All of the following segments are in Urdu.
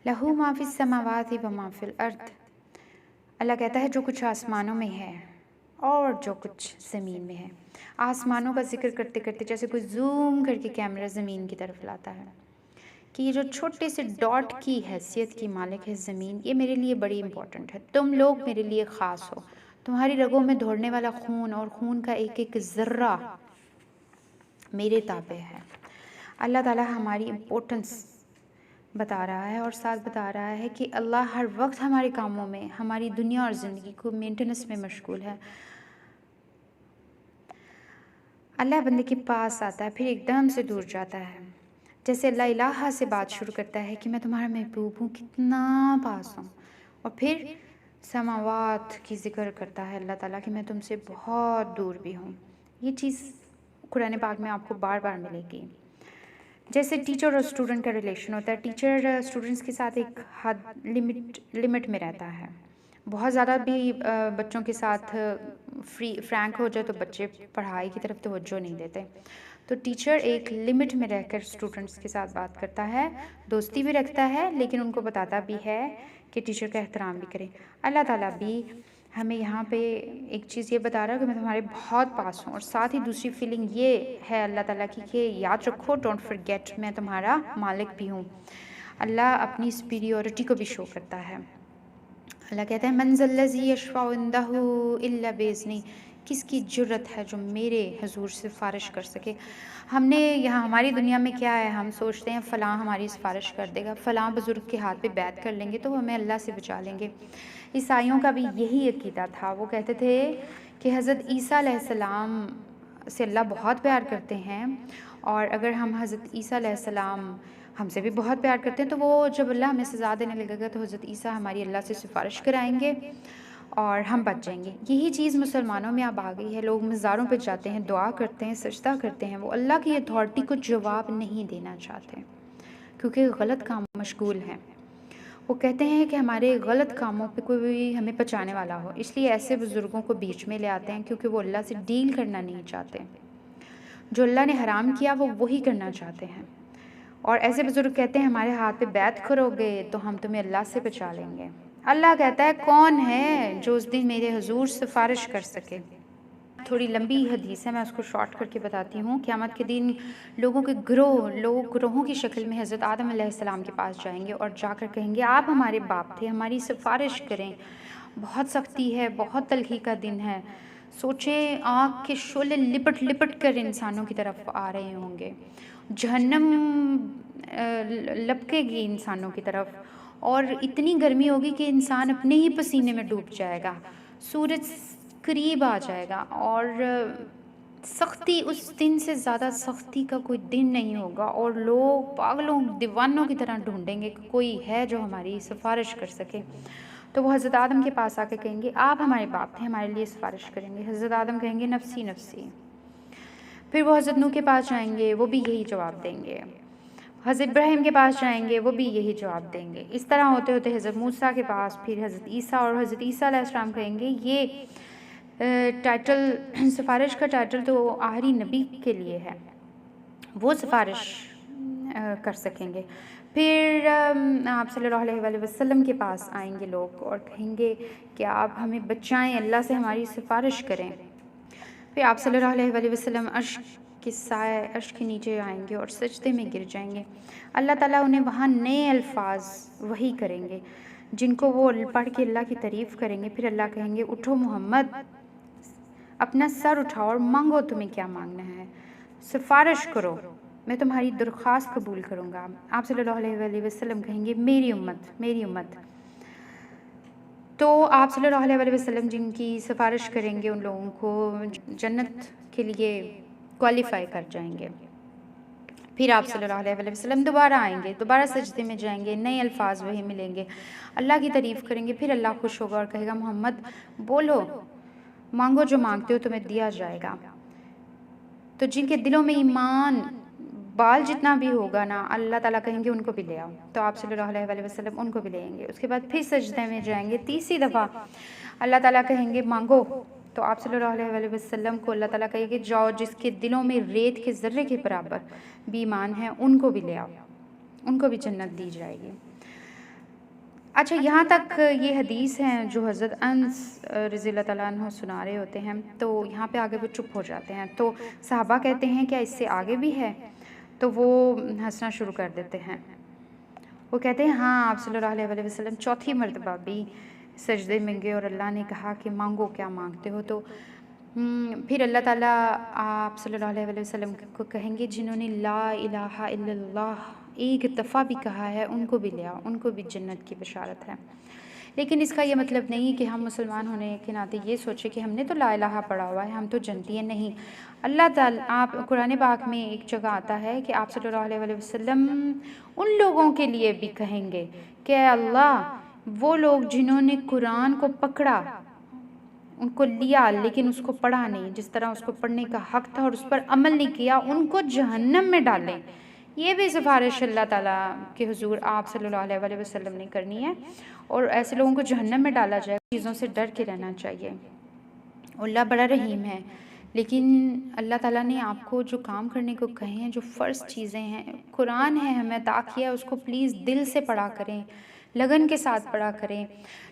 لہو ما فی السماوات و ما فی الارض۔ اللہ کہتا ہے جو کچھ آسمانوں میں ہے اور جو کچھ زمین میں ہے۔ آسمانوں کا ذکر کرتے کرتے جیسے کوئی زوم کر کے کیمرہ زمین کی طرف لاتا ہے کہ یہ جو چھوٹے سے ڈاٹ کی حیثیت کی مالک ہے زمین، یہ میرے لیے بڑی امپورٹنٹ ہے۔ تم لوگ میرے لیے خاص ہو۔ تمہاری رگوں میں دوڑنے والا خون اور خون کا ایک ایک ذرہ میرے تابع ہے۔ اللہ تعالیٰ ہماری امپورٹنس بتا رہا ہے اور ساتھ بتا رہا ہے کہ اللہ ہر وقت ہمارے کاموں میں، ہماری دنیا اور زندگی کو مینٹیننس میں مشغول ہے۔ اللہ بندے کے پاس آتا ہے پھر ایک دم سے دور جاتا ہے، جیسے اللہ الہ سے بات شروع کرتا ہے کہ میں تمہارا محبوب ہوں، کتنا پاس ہوں، اور پھر سماوات کی ذکر کرتا ہے اللہ تعالیٰ کہ میں تم سے بہت دور بھی ہوں۔ یہ چیز قرآن پاک میں آپ کو بار بار ملے گی۔ جیسے ٹیچر اور اسٹوڈنٹ کا ریلیشن ہوتا ہے، ٹیچر اسٹوڈنٹس کے ساتھ ایک حد لمٹ میں رہتا ہے۔ بہت زیادہ بھی بچوں کے ساتھ فرینک ہو جائے تو بچے پڑھائی کی طرف توجہ نہیں دیتے، تو ٹیچر ایک لمٹ میں رہ کر اسٹوڈنٹس کے ساتھ بات کرتا ہے، دوستی بھی رکھتا ہے، لیکن ان کو بتاتا بھی ہے کہ ٹیچر کا احترام بھی کریں۔ اللہ تعالیٰ بھی ہمیں یہاں پہ ایک چیز یہ بتا رہا ہے کہ میں تمہارے بہت پاس ہوں، اور ساتھ ہی دوسری فیلنگ یہ ہے اللہ تعالیٰ کی کہ یاد رکھو، ڈونٹ فرگیٹ، میں تمہارا مالک بھی ہوں۔ اللہ اپنی سپیریورٹی کو بھی شو کرتا ہے۔ اللہ کہتا ہے من ذا الذی یشفع عندہ الا باذنہ، کس کی جرت ہے جو میرے حضور سے سفارش کر سکے۔ ہم نے یہاں ہماری دنیا میں کیا ہے، ہم سوچتے ہیں فلاں ہماری سفارش کر دے گا، فلاں بزرگ کے ہاتھ پہ بیعت کر لیں گے تو وہ ہمیں اللہ سے بچا لیں گے۔ عیسائیوں کا بھی یہی عقیدہ تھا، وہ کہتے تھے کہ حضرت عیسیٰ علیہ السلام سے اللہ بہت پیار کرتے ہیں، اور اگر ہم حضرت عیسیٰ علیہ السلام ہم سے بھی بہت پیار کرتے ہیں تو وہ جب اللہ ہمیں سزا دینے لگے گا تو حضرت عیسیٰ ہماری اللہ سے سفارش کرائیں گے اور ہم بچ جائیں گے۔ یہی چیز مسلمانوں میں اب آ گئی ہے، لوگ مزاروں پہ جاتے ہیں، دعا کرتے ہیں، سجدہ کرتے ہیں، وہ اللہ کی اتھارٹی کو جواب نہیں دینا چاہتے کیونکہ غلط کام مشغول ہیں۔ وہ کہتے ہیں کہ ہمارے غلط کاموں پہ کوئی ہمیں بچانے والا ہو، اس لیے ایسے بزرگوں کو بیچ میں لے آتے ہیں کیونکہ وہ اللہ سے ڈیل کرنا نہیں چاہتے۔ جو اللہ نے حرام کیا وہ وہی کرنا چاہتے ہیں، اور ایسے بزرگ کہتے ہیں ہمارے ہاتھ پہ بیعت کرو گے تو ہم تمہیں اللہ سے بچا لیں گے۔ اللہ کہتا ہے کون ہے جو اس دن میرے حضور سفارش کر سکے۔ تھوڑی لمبی حدیث ہے، میں اس کو شارٹ کر کے بتاتی ہوں۔ قیامت کے دن لوگوں کے لوگ گروہوں کی شکل میں حضرت آدم علیہ السلام کے پاس جائیں گے اور جا کر کہیں گے آپ ہمارے باپ تھے، ہماری سفارش کریں۔ بہت سختی ہے، بہت تلخی کا دن ہے۔ سوچیں آگ کے شعلے لپٹ لپٹ کر انسانوں کی طرف آ رہے ہوں گے، جہنم لپکے گی انسانوں کی طرف، اور اتنی گرمی ہوگی کہ انسان اپنے ہی پسینے میں ڈوب جائے گا، سورج قریب آ جائے گا، اور سختی اس دن سے زیادہ سختی کا کوئی دن نہیں ہوگا، اور لوگ پاگلوں دیوانوں کی طرح ڈھونڈیں گے کہ کوئی ہے جو ہماری سفارش کر سکے۔ تو وہ حضرت آدم کے پاس آ کے کہیں گے آپ ہمارے باپ تھے، ہمارے لیے سفارش کریں گے۔ حضرت آدم کہیں گے نفسی نفسی۔ پھر وہ حضرت نوح کے پاس جائیں گے، وہ بھی یہی جواب دیں گے۔ حضرت ابراہیم کے پاس جائیں گے، وہ بھی یہی جواب دیں گے۔ اس طرح ہوتے ہوتے حضرت موسیٰ کے پاس، پھر حضرت عیسیٰ، اور حضرت عیسیٰ علیہ السلام کہیں گے یہ ٹائٹل، سفارش کا ٹائٹل تو آخری نبی کے لیے ہے، وہ سفارش کر سکیں گے۔ پھر آپ صلی اللہ علیہ وآلہ وسلم کے پاس آئیں گے لوگ اور کہیں گے کہ آپ ہمیں بچائیں، اللہ سے ہماری سفارش کریں۔ پھر آپ صلی اللہ علیہ وآلہ وسلم عرش کے سائے، عرش کے نیچے آئیں گے اور سجدے میں گر جائیں گے۔ اللہ تعالیٰ انہیں وہاں نئے الفاظ وحی کریں گے جن کو وہ پڑھ کے اللہ کی تعریف کریں گے۔ پھر اللہ کہیں گے اٹھو محمد، اپنا سر اٹھاؤ اور مانگو تمہیں کیا مانگنا ہے، سفارش کرو، میں تمہاری درخواست قبول کروں گا۔ آپ صلی اللہ علیہ وآلہ وسلم کہیں گے میری امت، میری امت۔ تو آپ صلی اللہ علیہ وآلہ وسلم جن کی سفارش کریں گے ان لوگوں کو جنت کے لیے کوالیفائی کر جائیں گے۔ پھر آپ صلی اللہ علیہ وآلہ وسلم دوبارہ آئیں گے، دوبارہ سجدے میں جائیں گے، نئے الفاظ وہی ملیں گے، اللہ کی تعریف کریں گے۔ پھر اللہ خوش ہوگا اور کہے گا محمد بولو، مانگو جو مانگتے ہو تمہیں دیا جائے گا۔ تو جن کے دلوں میں ایمان بال جتنا بھی ہوگا نا، اللہ تعالیٰ کہیں گے ان کو بھی لے آؤ، تو آپ صلی اللہ علیہ وآلہ وسلم ان کو بھی لے آئیں گے۔ اس کے بعد پھر سجدے میں جائیں گے، تیسری دفعہ اللہ تعالیٰ کہیں گے مانگو، تو آپ صلی اللہ علیہ وآلہ وسلم کو اللہ تعالیٰ کہے گے جاؤ، جس کے دلوں میں ریت کے ذرے کے برابر بھی ایمان ہے ان کو بھی لے آؤ، ان کو بھی جنت دی جائے گی۔ اچھا، یہاں تک یہ حدیث ہیں جو حضرت انس رضی اللہ تعالیٰ عنہ سنا رہے ہوتے ہیں، تو یہاں پہ آگے وہ چپ ہو جاتے ہیں، تو صحابہ کہتے ہیں کیا اس سے آگے بھی ہے؟ تو وہ ہنسنا شروع کر دیتے ہیں، وہ کہتے ہیں ہاں، آپ صلی اللہ علیہ وسلم چوتھی مرتبہ بھی سجدے میں گئے اور اللہ نے کہا کہ مانگو کیا مانگتے ہو، تو پھر اللہ تعالیٰ آپ صلی اللہ علیہ وسلم کو کہیں گے جنہوں نے لا الہ الا اللہ ایک دفعہ بھی کہا ہے ان کو بھی لے آؤ، ان کو بھی جنت کی بشارت ہے۔ لیکن اس کا یہ مطلب نہیں کہ ہم مسلمان ہونے کے ناطے یہ سوچیں کہ ہم نے تو لا الہ پڑھا ہوا ہے، ہم تو جنتی ہیں، نہیں۔ اللہ تعالیٰ آپ قرآن پاک میں ایک جگہ آتا ہے کہ آپ صلی اللہ علیہ وسلم ان لوگوں کے لیے بھی کہیں گے کہ اے اللہ، وہ لوگ جنہوں نے قرآن کو پکڑا، ان کو لیا لیکن اس کو پڑھا نہیں جس طرح اس کو پڑھنے کا حق تھا اور اس پر عمل نہیں کیا، ان کو جہنم میں ڈالیں۔ یہ بھی سفارش اللہ تعالیٰ کے حضور آپ صلی اللہ علیہ وسلم نے کرنی ہے، اور ایسے لوگوں کو جہنم میں ڈالا جائے، چیزوں سے ڈر کے رہنا چاہیے۔ اللہ بڑا رحیم ہے، لیکن اللہ تعالیٰ نے آپ کو جو کام کرنے کو کہے ہیں، جو فرض چیزیں ہیں، قرآن ہے ہمیں عطا کیا، اس کو پلیز دل سے پڑھا کریں، لگن کے ساتھ پڑھا کریں۔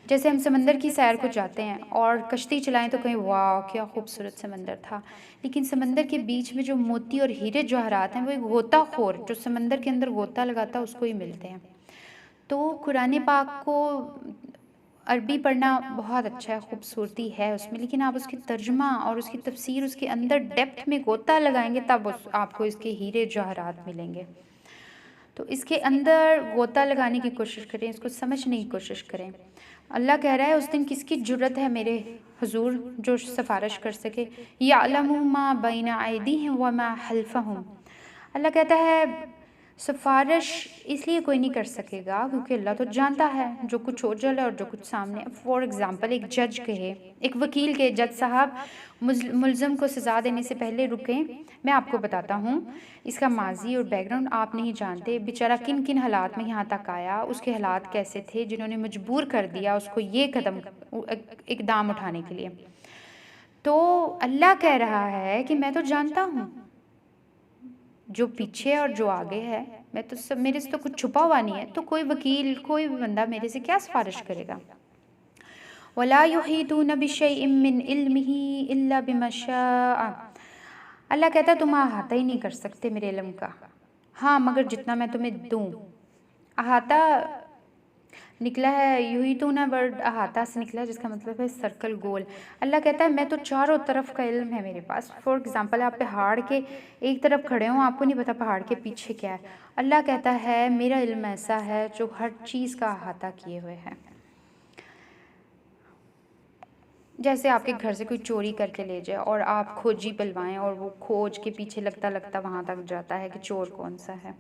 جیسے ہم سمندر کی سیر کو جاتے ہیں اور کشتی چلائیں تو کہیں واہ کیا خوبصورت سمندر تھا، لیکن سمندر کے بیچ میں جو موتی اور ہیرے جواہرات ہیں وہ ایک غوطہ خور جو سمندر کے اندر غوطہ لگاتا ہے اس کو ہی ملتے ہیں۔ تو قرآن پاک کو عربی پڑھنا بہت اچھا ہے، خوبصورتی ہے اس میں، لیکن آپ اس کی ترجمہ اور اس کی تفسیر، اس کے اندر ڈیپتھ میں غوطہ لگائیں گے تب آپ کو اس کے ہیرے جواہرات ملیں گے۔ تو اس کے اندر غوطہ لگانے کی کوشش کریں، اس کو سمجھنے کی کوشش کریں۔ اللہ کہہ رہا ہے اس دن کس کی جرت ہے میرے حضور جو سفارش کر سکے، یعلم ما بین ایدیہم وما خلفہم۔ اللہ کہتا ہے سفارش اس لیے کوئی نہیں کر سکے گا کیونکہ اللہ تو جانتا ہے جو کچھ اوجل ہے اور جو کچھ سامنے۔ فار ایگزامپل ایک جج کہے، ایک وکیل کے جج صاحب ملزم کو سزا دینے سے پہلے رکیں، میں آپ کو بتاتا ہوں اس کا ماضی اور بیک گراؤنڈ آپ نہیں جانتے، بیچارہ کن کن حالات میں یہاں تک آیا، اس کے حالات کیسے تھے جنہوں نے مجبور کر دیا اس کو یہ قدم اقدام اٹھانے کے لیے۔ تو اللہ کہہ رہا ہے کہ میں تو جانتا ہوں جو پیچھے اور جو آگے ہے، میں تو سب، میرے سے تو کچھ چھپا ہوا نہیں ہے، تو کوئی وکیل کوئی بندہ میرے سے کیا سفارش کرے گا؟ وَلَا يُحِيطُونَ بِشَيْءٍ مِّنْ عِلْمِهِ إِلَّا بِمَا شَاءَ۔ اللہ کہتا ہے تم احاطہ ہی نہیں کر سکتے میرے علم کا، ہاں مگر جتنا میں تمہیں دوں۔ احاطہ نکلا ہے، یحیطون ورڈ احاطہ سے نکلا ہے جس کا مطلب ہے سرکل، گول۔ اللہ کہتا ہے میں تو چاروں طرف کا علم ہے میرے پاس۔ فار ایگزامپل آپ پہاڑ کے ایک طرف کھڑے ہوں، آپ کو نہیں پتا پہاڑ کے پیچھے کیا ہے، اللہ کہتا ہے میرا علم ایسا ہے جو ہر چیز کا احاطہ کیے ہوئے ہے۔ جیسے آپ کے گھر سے کوئی چوری کر کے لے جائے اور آپ کھوجی پلوائیں اور وہ کھوج کے پیچھے لگتا لگتا وہاں تک جاتا ہے کہ چور کون سا ہے،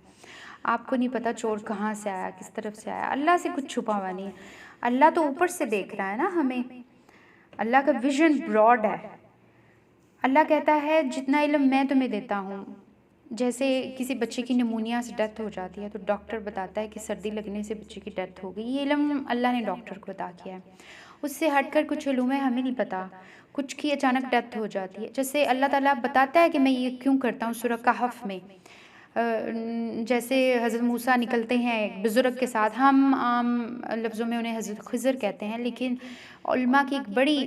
آپ کو نہیں پتا چور کہاں سے آیا، کس طرف سے آیا، اللہ سے کچھ چھپا ہوا نہیں ہے۔ اللہ تو اوپر سے دیکھ رہا ہے نا ہمیں، اللہ کا ویژن براڈ ہے۔ اللہ کہتا ہے جتنا علم میں تمہیں دیتا ہوں، جیسے کسی بچے کی نمونیا سے ڈیتھ ہو جاتی ہے تو ڈاکٹر بتاتا ہے کہ سردی لگنے سے بچے کی ڈیتھ ہو گئی، یہ علم اللہ نے ڈاکٹر کو عطا کیا ہے۔ اس سے ہٹ کر کچھ علوم ہے ہمیں نہیں پتا، کچھ کی اچانک ڈیتھ ہو جاتی ہے، جیسے اللہ تعالیٰ بتاتا ہے کہ میں یہ کیوں کرتا ہوں سورہ کہف میں، جیسے حضرت موسیٰ نکلتے ہیں ایک بزرگ کے ساتھ، ہم عام لفظوں میں انہیں حضرت خضر کہتے ہیں، لیکن علماء کی ایک بڑی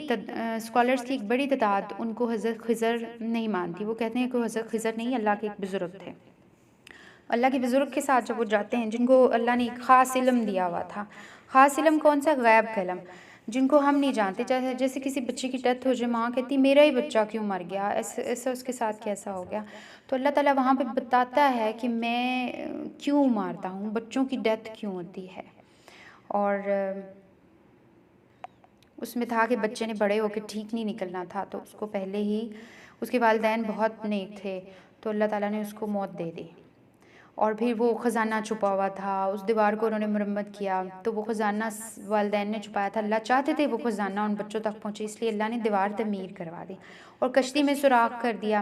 اسکالرس کی ایک بڑی تعداد ان کو حضرت خضر نہیں مانتی، وہ کہتے ہیں کہ وہ حضرت خضر نہیں، اللہ کے ایک بزرگ تھے۔ اللہ کے بزرگ کے ساتھ جب وہ جاتے ہیں جن کو اللہ نے ایک خاص علم دیا ہوا تھا، خاص علم کون سا؟ غیب کا علم، جن کو ہم نہیں جانتے۔ جیسے کسی بچے کی ڈیتھ ہو جائے، ماں کہتی میرا ہی بچہ کیوں مر گیا، ایسا اس کے ساتھ کیسا ہو گیا، تو اللہ تعالیٰ وہاں پہ بتاتا ہے کہ میں کیوں مارتا ہوں، بچوں کی ڈیتھ کیوں ہوتی ہے، اور اس میں تھا کہ بچے نے بڑے ہو کے ٹھیک نہیں نکلنا تھا، تو اس کو پہلے ہی اس کے والدین بہت نیک تھے تو اللہ تعالیٰ نے اس کو موت دے دی، اور پھر وہ خزانہ چھپا ہوا تھا، اس دیوار کو انہوں نے مرمت کیا تو وہ خزانہ والدین نے چھپایا تھا، اللہ چاہتے تھے وہ خزانہ ان بچوں تک پہنچے، اس لیے اللہ نے دیوار تعمیر کروا دی اور کشتی میں سوراخ کر دیا۔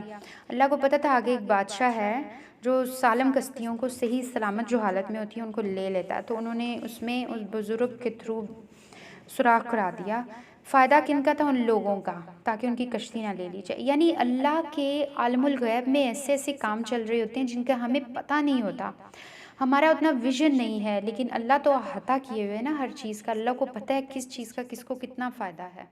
اللہ کو پتہ تھا آگے ایک بادشاہ ہے جو سالم کشتیوں کو صحیح سلامت جو حالت میں ہوتی ہیں ان کو لے لیتا ہے، تو انہوں نے اس میں اس بزرگ کے تھرو سوراخ کرا دیا۔ فائدہ کن کا تھا؟ ان لوگوں کا، تاکہ ان کی کشتی نہ لے لی جائے۔ یعنی اللہ کے عالم الغیب میں ایسے ایسے کام چل رہے ہوتے ہیں جن کا ہمیں پتہ نہیں ہوتا۔ ہمارا اتنا ویژن نہیں ہے، لیکن اللہ تو احاطہ کیے ہوئے ہے نا ہر چیز کا، اللہ کو پتہ ہے کس چیز کا کس کو کتنا فائدہ ہے۔